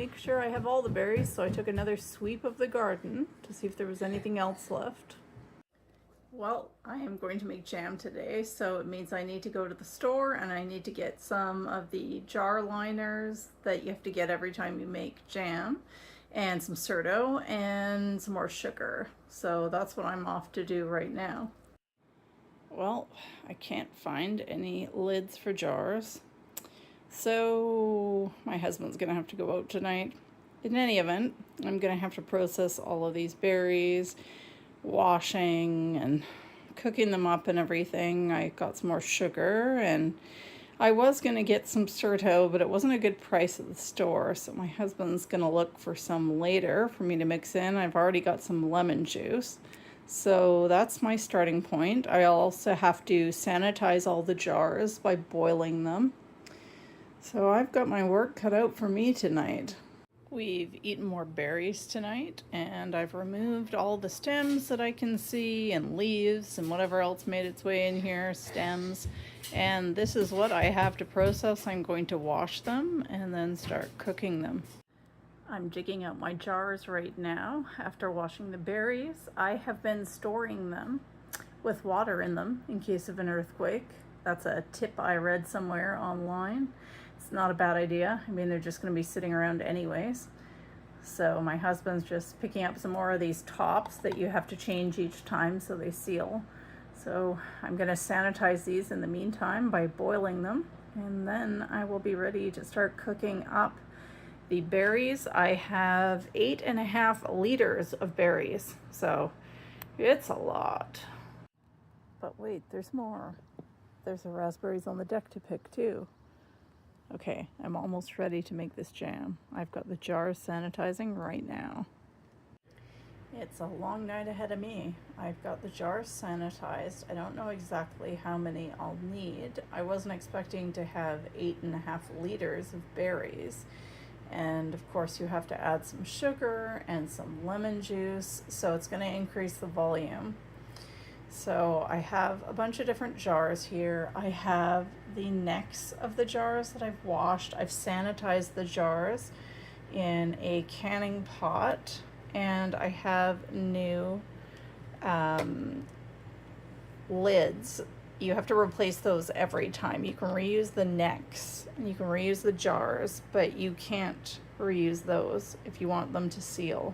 make sure I have all the berries, so I took another sweep of the garden to see if there was anything else left. Well, I am going to make jam today, so it means I need to go to the store and I need to get some of the jar liners that you have to get every time you make jam, and some Certo and some more sugar. So that's what I'm off to do right now. Well, I can't find any lids for jars, so my husband's gonna have to go out tonight. In any event, I'm gonna have to process all of these berries, washing and cooking them up and everything. I got some more sugar, and I was gonna get some Certo, but it wasn't a good price at the store, so my husband's gonna look for some later for me to mix in. I've already got some lemon juice, so that's my starting point. I also have to sanitize all the jars by boiling them. So I've got my work cut out for me tonight. We've eaten more berries tonight, and I've removed all the stems that I can see, and leaves and whatever else made its way in here, stems. And this is what I have to process. I'm going to wash them and then start cooking them. I'm digging out my jars right now after washing the berries. I have been storing them with water in them in case of an earthquake. That's a tip I read somewhere online. It's not a bad idea. I mean, they're just going to be sitting around anyways. So my husband's just picking up some more of these tops that you have to change each time so they seal. So I'm going to sanitize these in the meantime by boiling them, and then I will be ready to start cooking up the berries. I have 8.5 liters of berries, so it's a lot. But wait, there's more. There's the raspberries on the deck to pick too. Okay, I'm almost ready to make this jam. I've got the jars sanitizing right now. It's a long night ahead of me. I've got the jars sanitized. I don't know exactly how many I'll need. I wasn't expecting to have 8.5 liters of berries. And of course you have to add some sugar and some lemon juice, so it's going to increase the volume. So I have a bunch of different jars here. I have the necks of the jars that I've washed. I've sanitized the jars in a canning pot, and I have new lids. You have to replace those every time. You can reuse the necks and you can reuse the jars, but you can't reuse those if you want them to seal.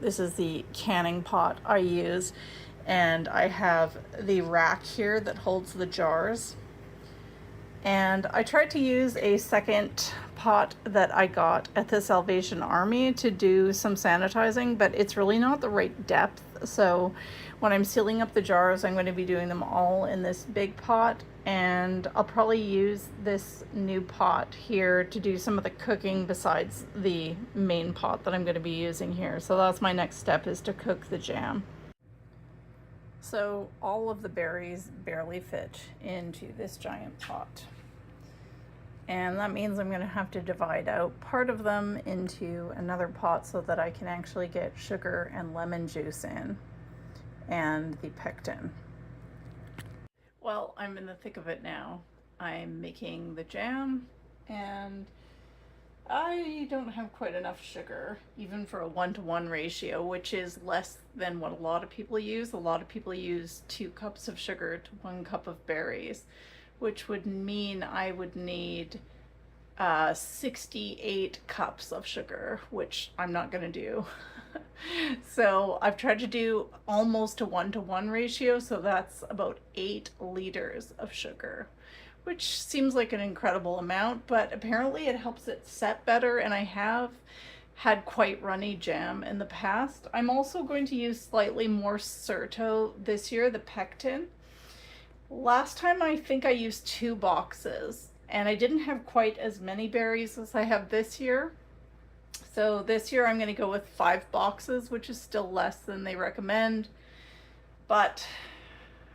This is the canning pot I use, and I have the rack here that holds the jars. And I tried to use a second pot that I got at the Salvation Army to do some sanitizing, but it's really not the right depth. So when I'm sealing up the jars, I'm going to be doing them all in this big pot, and I'll probably use this new pot here to do some of the cooking besides the main pot that I'm going to be using here. So that's my next step, is to cook the jam. So all of the berries barely fit into this giant pot. And that means I'm going to have to divide out part of them into another pot so that I can actually get sugar and lemon juice in, and the pectin. Well, I'm in the thick of it now. I'm making the jam, and I don't have quite enough sugar, even for a 1-to-1 ratio, which is less than what a lot of people use. A lot of people use 2 cups of sugar to 1 cup of berries, which would mean I would need 68 cups of sugar, which I'm not gonna do. So I've tried to do almost a 1-to-1 ratio, so that's about 8 liters of sugar, which seems like an incredible amount, but apparently it helps it set better, and I have had quite runny jam in the past. I'm also going to use slightly more Certo this year, the pectin. Last time I think I used 2 boxes, and I didn't have quite as many berries as I have this year. So this year I'm going to go with 5 boxes, which is still less than they recommend, but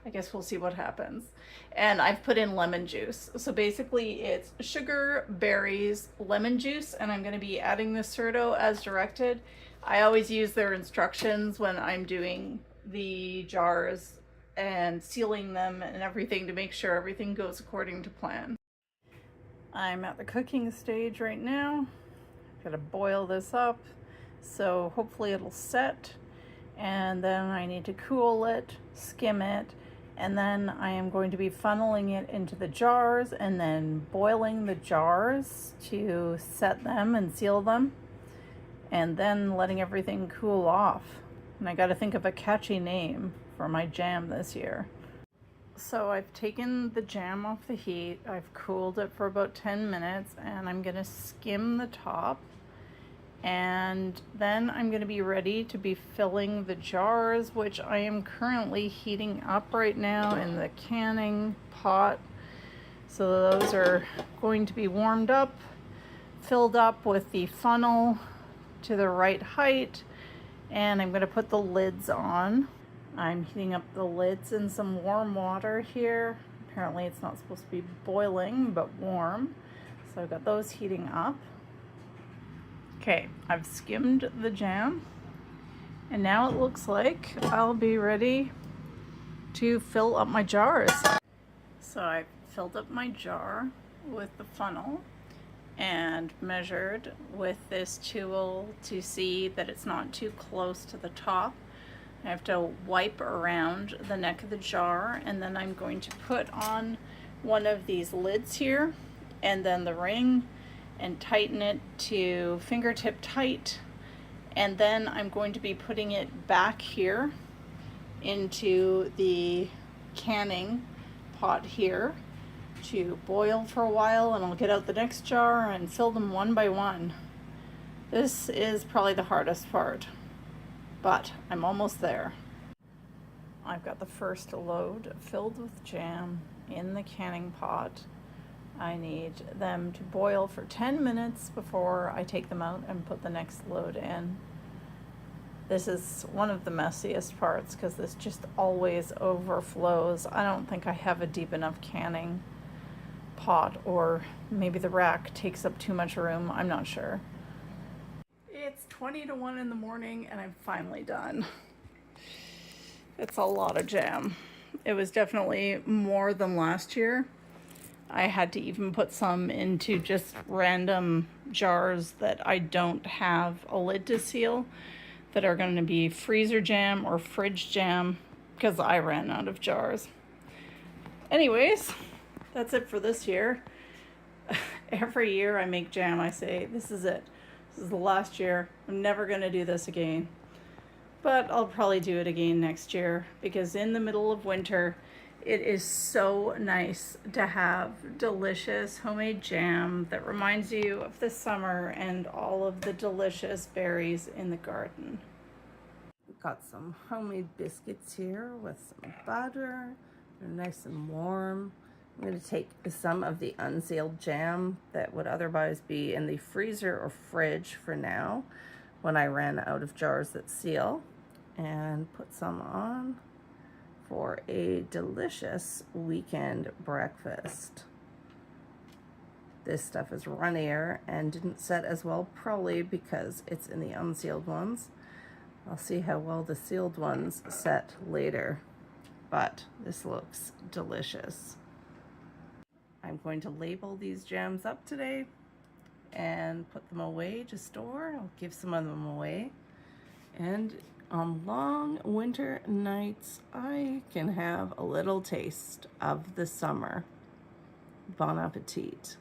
I guess we'll see what happens. And I've put in lemon juice. So basically it's sugar, berries, lemon juice, and I'm going to be adding the Certo as directed. I always use their instructions when I'm doing the jars and sealing them and everything to make sure everything goes according to plan. I'm at the cooking stage right now. Gotta boil this up, so hopefully it'll set, and then I need to cool it, skim it, and then I am going to be funneling it into the jars and then boiling the jars to set them and seal them, and then letting everything cool off. And I gotta think of a catchy name for my jam this year. So I've taken the jam off the heat, I've cooled it for about 10 minutes, and I'm gonna skim the top, and then I'm gonna be ready to be filling the jars, which I am currently heating up right now in the canning pot. So those are going to be warmed up, filled up with the funnel to the right height, and I'm gonna put the lids on. I'm heating up the lids in some warm water here. Apparently it's not supposed to be boiling, but warm. So I've got those heating up. Okay, I've skimmed the jam, and now it looks like I'll be ready to fill up my jars. So I filled up my jar with the funnel and measured with this tool to see that it's not too close to the top. I have to wipe around the neck of the jar, and then I'm going to put on one of these lids here and then the ring and tighten it to fingertip tight, and then I'm going to be putting it back here into the canning pot here to boil for a while, and I'll get out the next jar and fill them one by one. This is probably the hardest part, but I'm almost there. I've got the first load filled with jam in the canning pot. I need them to boil for 10 minutes before I take them out and put the next load in. This is one of the messiest parts because this just always overflows. I don't think I have a deep enough canning pot, or maybe the rack takes up too much room. I'm not sure. It's 20 to 1 in the morning and I'm finally done. It's a lot of jam. It was definitely more than last year. I had to even put some into just random jars that I don't have a lid to seal, that are going to be freezer jam or fridge jam, because I ran out of jars. Anyways, that's it for this year. Every year I make jam, I say, this is it. This is the last year. I'm never going to do this again. But I'll probably do it again next year, because in the middle of winter, it is so nice to have delicious homemade jam that reminds you of the summer and all of the delicious berries in the garden. We've got some homemade biscuits here with some butter. They're nice and warm. I'm going to take some of the unsealed jam that would otherwise be in the freezer or fridge for now, when I ran out of jars that seal, and put some on for a delicious weekend breakfast. This stuff is runnier and didn't set as well, probably because it's in the unsealed ones. I'll see how well the sealed ones set later, but this looks delicious. I'm going to label these jams up today and put them away to store. I'll give some of them away, and on long winter nights I can have a little taste of the summer. Bon appetit.